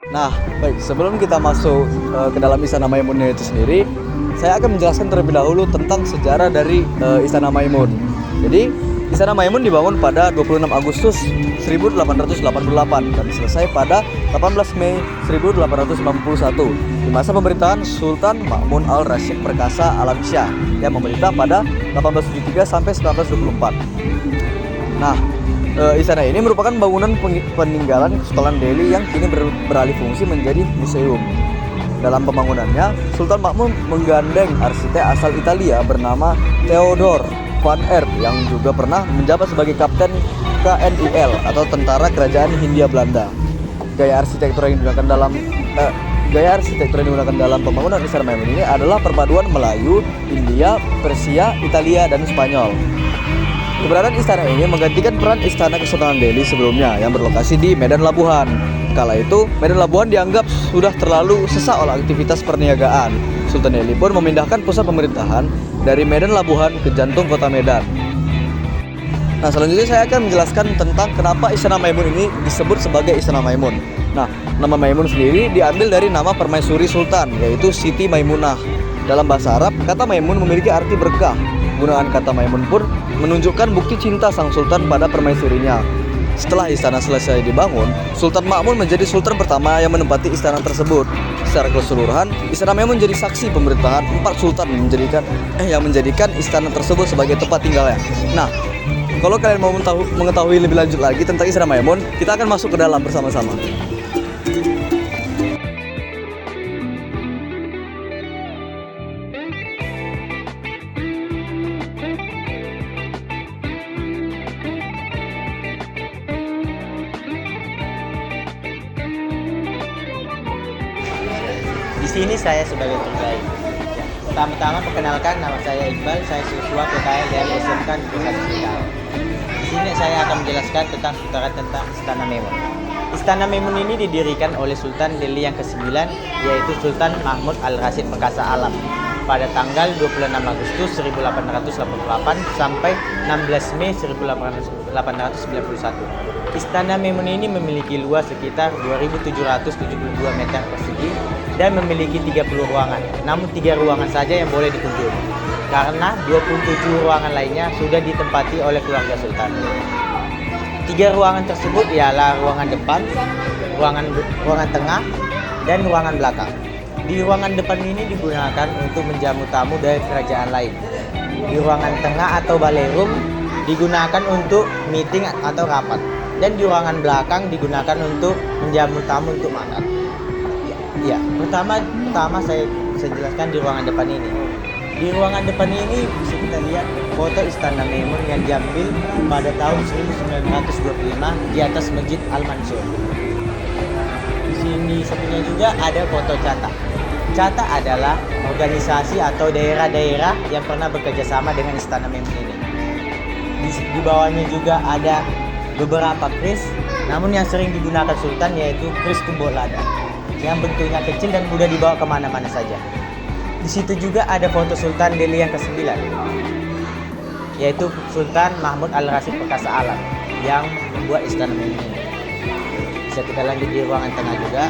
Nah, baik, sebelum kita masuk ke dalam Istana Maimunnya itu sendiri, saya akan menjelaskan terlebih dahulu tentang sejarah dari Istana Maimun. Jadi, Istana Maimun dibangun pada 26 Agustus 1888 dan selesai pada 18 Mei 1891 di masa pemerintahan Sultan Ma'mun al-Rasyid Perkasa Alamsyah yang memerintah pada 1873 sampai 1924. Nah, istana ini merupakan bangunan peninggalan Kesultanan Delhi yang kini beralih fungsi menjadi museum. Dalam pembangunannya, Sultan Ma'mun menggandeng arsitek asal Italia bernama Theodor van Erp yang juga pernah menjabat sebagai kapten KNIL atau Tentara Kerajaan Hindia Belanda. Gaya arsitektur yang digunakan dalam pembangunan Istana Maimun ini adalah perpaduan Melayu, India, Persia, Italia, dan Spanyol. Keberadaan istana ini menggantikan peran Istana Kesultanan Delhi sebelumnya yang berlokasi di Medan Labuhan. Kala itu, Medan Labuhan dianggap sudah terlalu sesak oleh aktivitas perniagaan. Sultan Delhi pun memindahkan pusat pemerintahan dari Medan Labuhan ke jantung kota Medan. Nah, selanjutnya saya akan menjelaskan tentang kenapa Istana Maimun ini disebut sebagai Istana Maimun. Nah, nama Maimun sendiri diambil dari nama permaisuri Sultan, yaitu Siti Maimunah. Dalam bahasa Arab, kata Maimun memiliki arti berkah. Gunaan kata Maimun pun menunjukkan bukti cinta sang sultan pada permaisurinya. Setelah istana selesai dibangun, Sultan Ma'mun menjadi sultan pertama yang menempati istana tersebut. Secara keseluruhan, Istana Maimun menjadi saksi pemerintahan 4 sultan yang menjadikan istana tersebut sebagai tempat tinggalnya. Nah, kalau kalian mau mengetahui lebih lanjut lagi tentang Istana Maimun, kita akan masuk ke dalam bersama-sama. Di sini saya sebagai tour guide. Pertama-tama perkenalkan, nama saya Iqbal, saya siswa PKL dari SMK Negeri 1 Singkawang. Di sini saya akan menjelaskan tentang Istana Maimun. Istana Maimun ini didirikan oleh Sultan Delhi yang ke-9, yaitu Sultan Mahmud al-Rasyid Perkasa Alam pada tanggal 26 Agustus 1888 sampai 16 Mei 1891. Istana Maimun ini memiliki luas sekitar 2.772 meter persegi dan memiliki 30 ruangan. Namun 3 ruangan saja yang boleh dikunjungi, karena 27 ruangan lainnya sudah ditempati oleh keluarga Sultan. 3 ruangan tersebut ialah ruangan depan, ruangan tengah, dan ruangan belakang. Di ruangan depan ini digunakan untuk menjamu tamu dari kerajaan lain. Di ruangan tengah atau ballroom digunakan untuk meeting atau rapat. Dan di ruangan belakang digunakan untuk menjamu tamu untuk makan. Ya, pertama saya jelaskan di ruangan depan ini. Di ruangan depan ini bisa kita lihat foto Istana Maimun yang diambil pada tahun 1925 di atas Masjid Al-Mansur. Di sini sampingnya juga ada foto CATA. CATA adalah organisasi atau daerah-daerah yang pernah bekerja sama dengan Istana Maimun ini. Di bawahnya juga ada beberapa kris, namun yang sering digunakan Sultan yaitu kris tumbuk lada yang bentuknya kecil dan mudah dibawa kemana-mana saja. Di situ juga ada foto Sultan Delhi yang ke-9, yaitu Sultan Mahmud al-Rasyid Perkasa Alam yang membuat Istana Maimun ini. Bisa kita lanjut di ruangan tengah juga.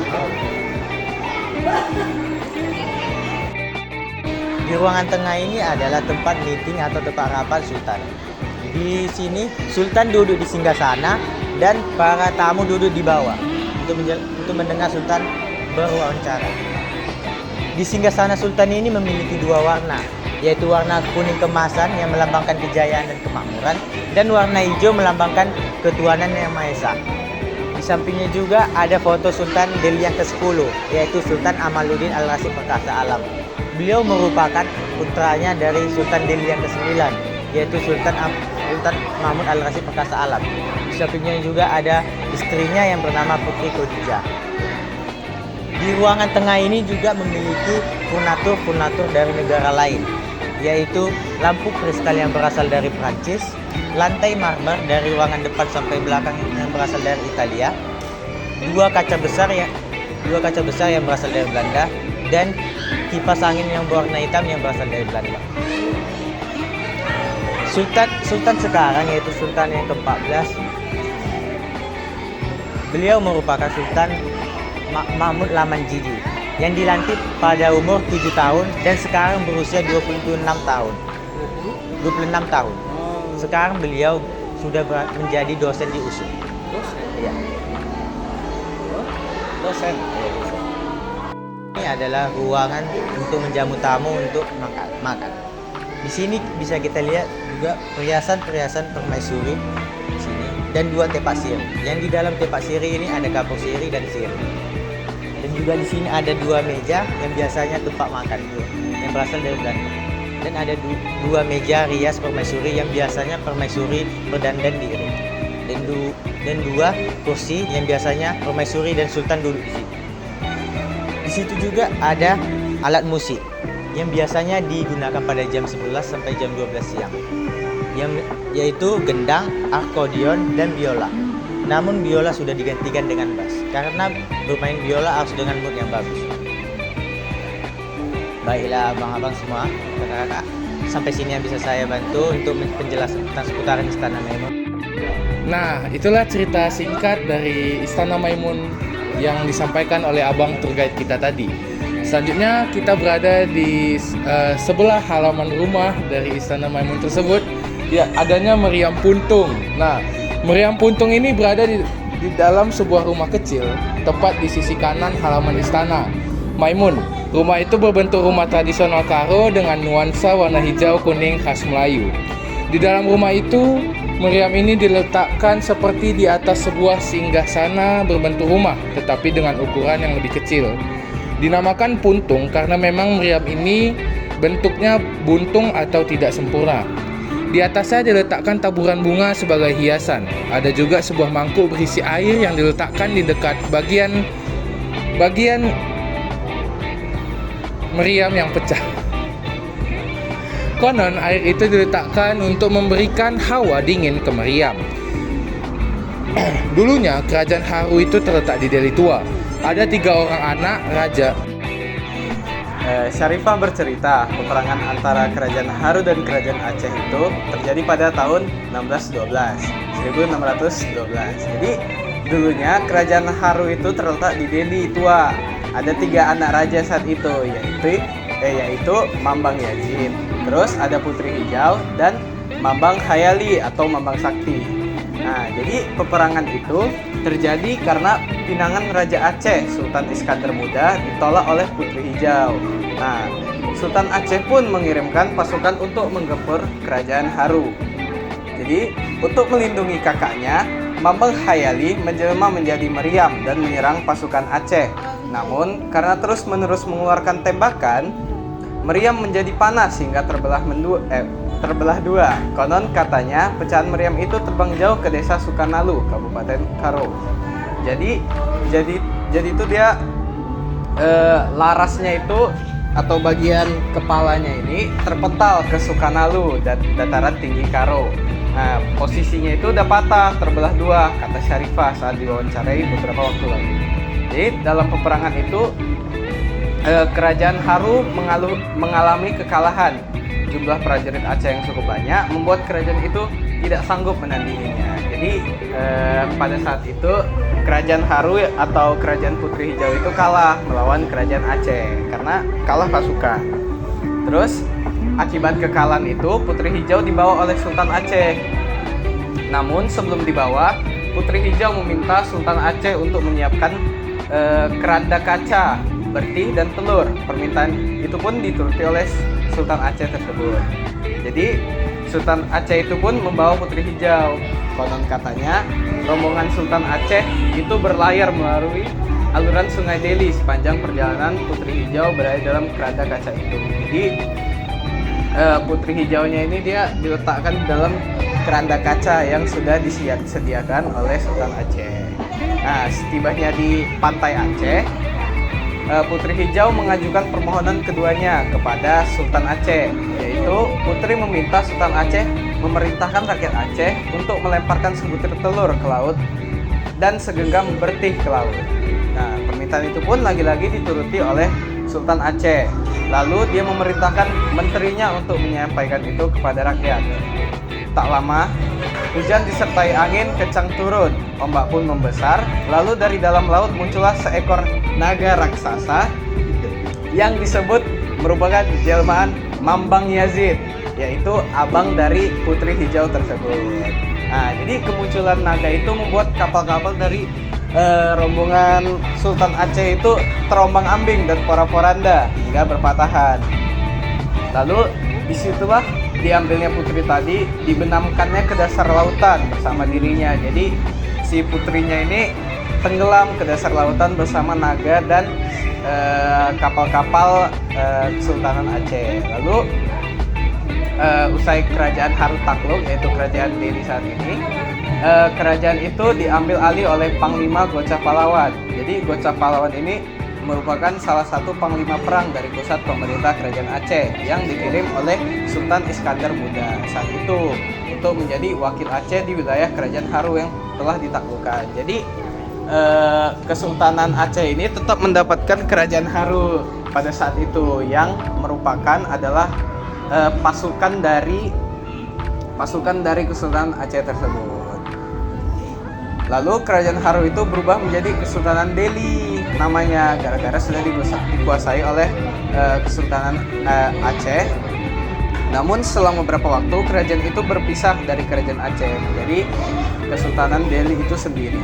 Di ruangan tengah ini adalah tempat meeting atau tempat rapat Sultan. Di sini Sultan duduk di singgasana dan para tamu duduk di bawah untuk mendengar Sultan berwawancara. Di singgasana Sultan ini memiliki 2 warna, yaitu warna kuning kemasan yang melambangkan kejayaan dan kemakmuran, dan warna hijau melambangkan ketuhanan Yang Maha Esa. Di sampingnya juga ada foto Sultan Delhi yang ke-10, yaitu Sultan Amaluddin al-Rasyid Perkasa Alam. Beliau merupakan putranya dari Sultan Delhi yang ke-9, yaitu Sultan Mahmud al-Rasyid Perkasa Alam. Di sampingnya juga ada istrinya yang bernama Putri Khadijah. Di ruangan tengah ini juga memiliki furnitur dari negara lain, yaitu lampu kristal yang berasal dari Prancis, lantai marmer dari ruangan depan sampai belakang yang berasal dari Italia, 2 kaca besar yang berasal dari Belanda, dan kipas angin yang berwarna hitam yang berasal dari Belanda. Sultan sekarang yaitu Sultan yang ke-14. Beliau merupakan Sultan Mahmud Lamanjidi yang dilantik pada umur 7 tahun dan sekarang berusia 26 tahun. 26 tahun. Sekarang beliau sudah menjadi dosen di USU. Dosen? Iya. Dosen? Iya, dosen. Ini adalah ruangan untuk menjamu tamu untuk makan. Di sini bisa kita lihat juga perhiasan-perhiasan permaisuri di sini dan 2 tepak siri. Yang di dalam tepak siri ini ada kapur siri dan siri. Dan juga di sini ada 2 meja yang biasanya tempat makan itu yang berasal dari Belanda. Dan ada 2 meja rias permaisuri yang biasanya permaisuri berdandan diri. Dan 2 kursi yang biasanya permaisuri dan sultan duduk di situ. Di situ juga ada alat musik yang biasanya digunakan pada jam 11 sampai jam 12 siang. Yaitu gendang, akordeon, dan biola. Namun biola sudah digantikan dengan bass karena bermain biola harus dengan mood yang bagus. Baiklah abang-abang semua, kakak-kakak, sampai sini yang bisa saya bantu untuk penjelasan tentang seputaran Istana Maimun. Nah, itulah cerita singkat dari Istana Maimun yang disampaikan oleh abang tour guide kita tadi. Selanjutnya kita berada di sebelah halaman rumah dari Istana Maimun tersebut. Ya, adanya meriam puntung. Nah, meriam puntung ini berada di dalam sebuah rumah kecil, tepat di sisi kanan halaman Istana Maimun. Rumah itu berbentuk rumah tradisional karo dengan nuansa warna hijau kuning khas Melayu. Di dalam rumah itu, meriam ini diletakkan seperti di atas sebuah singgasana berbentuk rumah, tetapi dengan ukuran yang lebih kecil. Dinamakan puntung karena memang meriam ini bentuknya buntung atau tidak sempurna. Di atasnya diletakkan taburan bunga sebagai hiasan. Ada juga sebuah mangkuk berisi air yang diletakkan di dekat bagian meriam yang pecah. Konon air itu diletakkan untuk memberikan hawa dingin ke meriam. Dulunya kerajaan Haru itu terletak di Delhi Tua. Ada 3 orang anak raja. Syarifah bercerita, peperangan antara kerajaan Haru dan kerajaan Aceh itu terjadi pada tahun 1612. Jadi dulunya kerajaan Haru itu terletak di Delhi Tua. Ada 3 anak raja saat itu, yaitu Mambang Yazid, terus ada Putri Hijau dan Mambang Hayali atau Mambang Sakti. Nah, jadi peperangan itu terjadi karena pinangan Raja Aceh Sultan Iskandar Muda ditolak oleh Putri Hijau. Nah, Sultan Aceh pun mengirimkan pasukan untuk menggempur kerajaan Haru. Jadi, untuk melindungi kakaknya, Mambang Hayali menjelma menjadi meriam dan menyerang pasukan Aceh. Namun, karena terus-menerus mengeluarkan tembakan, meriam menjadi panas hingga terbelah dua. Konon katanya pecahan meriam itu terbang jauh ke desa Sukanalu, Kabupaten Karo. Jadi itu dia larasnya itu atau bagian kepalanya ini terpental ke Sukanalu dan dataran tinggi Karo. Nah, posisinya itu udah patah, terbelah 2, kata Syarifah saat diwawancarai beberapa waktu lalu. Jadi dalam peperangan itu kerajaan Haru mengalami kekalahan. Jumlah prajurit Aceh yang cukup banyak membuat kerajaan itu tidak sanggup menandinginya. Jadi pada saat itu kerajaan Haru atau kerajaan Putri Hijau itu kalah melawan kerajaan Aceh karena kalah pasukan. Terus akibat kekalahan itu Putri Hijau dibawa oleh Sultan Aceh. Namun sebelum dibawa, Putri Hijau meminta Sultan Aceh untuk menyiapkan keranda kaca, bertih dan telur. Permintaan itu pun dituruti oleh Sultan Aceh tersebut. Jadi Sultan Aceh itu pun membawa Putri Hijau. Konon katanya rombongan Sultan Aceh itu berlayar melalui aluran Sungai Delhi sepanjang perjalanan Putri Hijau berada dalam keranda kaca itu. Jadi Putri Hijaunya ini dia diletakkan di dalam keranda kaca yang sudah disediakan oleh Sultan Aceh. Nah, setibanya di pantai Aceh, Putri Hijau mengajukan permohonan keduanya kepada Sultan Aceh, yaitu Putri meminta Sultan Aceh memerintahkan rakyat Aceh untuk melemparkan sebutir telur ke laut dan segenggam bertih ke laut. Nah, permintaan itu pun lagi-lagi dituruti oleh Sultan Aceh. Lalu dia memerintahkan menterinya untuk menyampaikan itu kepada rakyat. Tak lama, Hujan disertai angin kencang turun, ombak pun membesar. Lalu dari dalam laut muncullah seekor naga raksasa yang disebut merupakan jelmaan Mambang Yazid, yaitu abang dari putri hijau tersebut. Nah, jadi kemunculan naga itu membuat kapal-kapal dari rombongan Sultan Aceh itu terombang-ambing dan porak-poranda hingga berpatahan. Lalu disitulah diambilnya putri tadi, dibenamkannya ke dasar lautan bersama dirinya. Jadi si putrinya ini tenggelam ke dasar lautan bersama naga dan kapal-kapal Kesultanan Aceh. Lalu usai kerajaan Harut takluk, yaitu kerajaan Delhi saat ini, kerajaan itu diambil alih oleh Panglima Gocah Pahlawan. Jadi Gocah Pahlawan ini merupakan salah satu panglima perang dari pusat pemerintah kerajaan Aceh yang dikirim oleh Sultan Iskandar Muda saat itu untuk menjadi wakil Aceh di wilayah kerajaan Haru yang telah ditaklukkan. Jadi Kesultanan Aceh ini tetap mendapatkan kerajaan Haru pada saat itu yang merupakan adalah pasukan dari Kesultanan Aceh tersebut. Lalu kerajaan Haru itu berubah menjadi Kesultanan Delhi namanya, gara-gara sudah dikuasai oleh Kesultanan Aceh. Namun selang beberapa waktu kerajaan itu berpisah dari kerajaan Aceh menjadi Kesultanan Delhi itu sendiri.